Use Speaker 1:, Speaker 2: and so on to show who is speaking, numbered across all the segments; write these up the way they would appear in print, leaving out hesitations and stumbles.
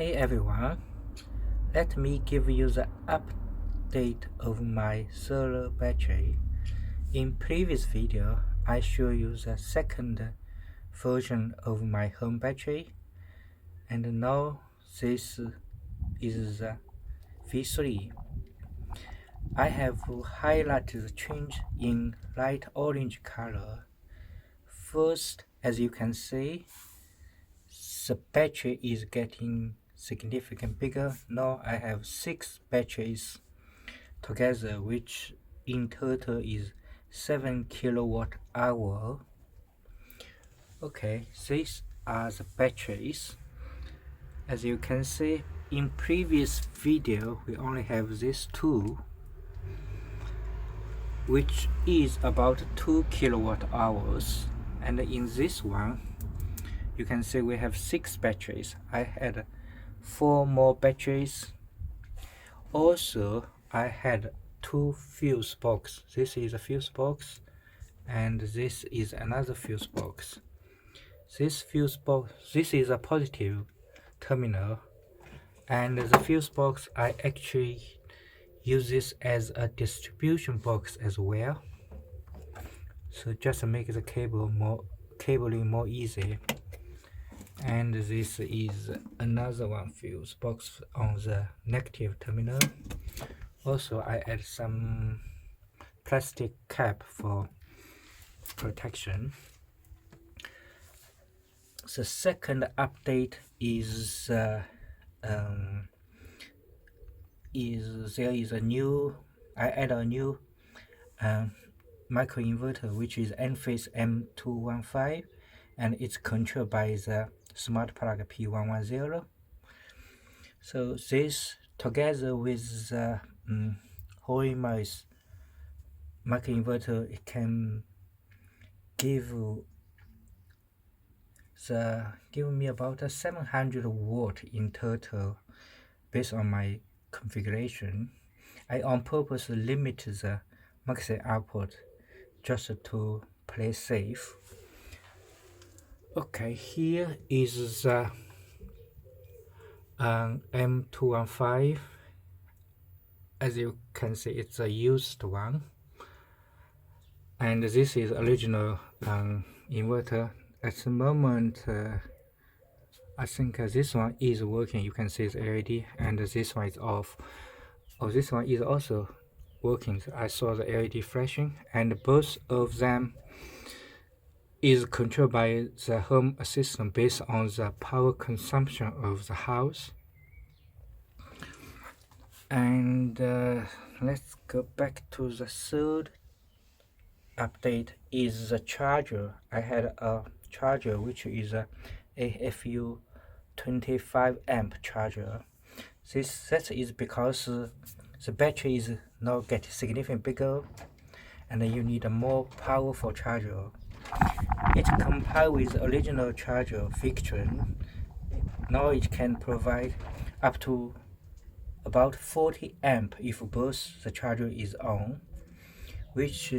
Speaker 1: Hey everyone, let me give you the update of my solar battery. In previous video, I showed you the second version of my home battery, and now this is the V3. I have highlighted the change in light orange color. First, as you can see, the battery is getting significantly bigger. Now I have 6 batteries together, which in total is 7 kilowatt hour. Okay, these are the batteries. As you can see, in previous video we only have these two, which is about 2 kilowatt hours, and in this one you can see we have 6 batteries. I had 4 more batteries. Also, I had 2 fuse box. This is a fuse box, and this is another fuse box. This fuse box, this is a positive terminal, and the fuse box, I actually use this as a distribution box as well. So just to make the cabling more easy. And this is another one fuse box on the negative terminal. Also, I add some plastic cap for protection. The second update is there is a new, I add a new micro-inverter, which is Enphase M215, and it's controlled by the smart plug P110. So this, together with the Hoymiles micro-inverter, it can give me about 700 watt in total based on my configuration. I on purpose limit the maximum output just to play safe. Okay, here is the M215. As you can see, it's a used one, and this is original inverter. At the moment, I think this one is working. You can see the LED, and this one is off. Oh, this one is also working. I saw the LED flashing, and both of them is controlled by the home assistant based on the power consumption of the house. And let's go back to the third update, is the charger. I had a charger which is a AFU 25 amp charger. That is because the battery is now getting significantly bigger, and you need a more powerful charger. It compared with the original charger Victron. Now it can provide up to about 40 amp if both the charger is on, which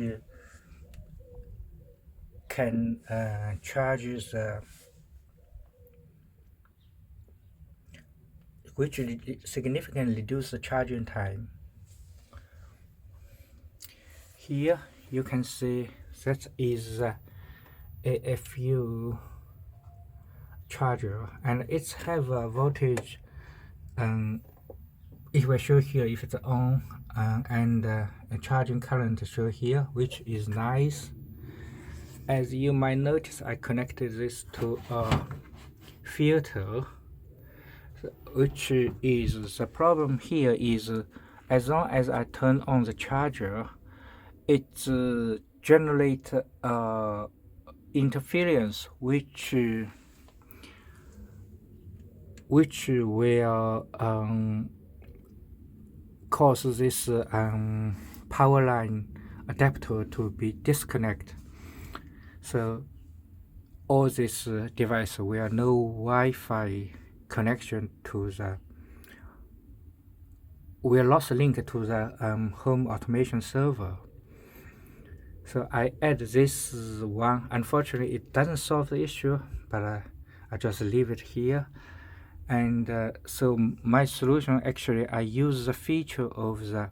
Speaker 1: can charge which significantly reduce the charging time. Here you can see that is the AFU charger, and it have a voltage. It will show here if it's on, and a charging current show here, which is nice. As you might notice, I connected this to a filter, which is the problem here is as long as I turn on the charger, it generates interference which will cause this power line adapter to be disconnected. So all this device will no Wi-Fi connection to the, we lost link to the home automation server. So I add this one. Unfortunately, it doesn't solve the issue, but I just leave it here. And so my solution, actually I use the feature of the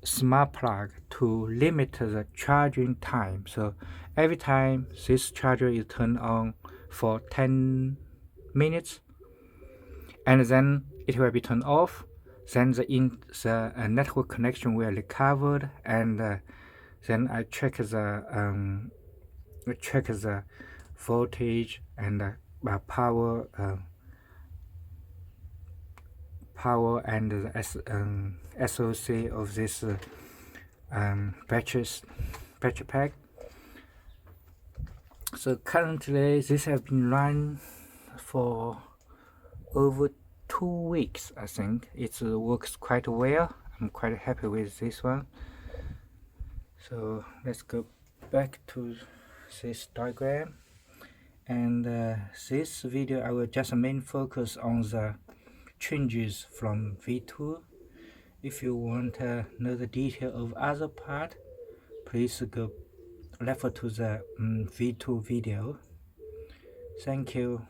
Speaker 1: smart plug to limit the charging time. So every time this charger is turned on for 10 minutes, and then it will be turned off, then the network connection will recovered, and then I check the voltage and power and the SOC of this battery pack. So currently this has been run for over 2 weeks. I think it works quite well. I'm quite happy with this one. So let's go back to this diagram, and this video I will just main focus on the changes from V2. If you want to know the detail of other part, please go refer to the V2 video. Thank you.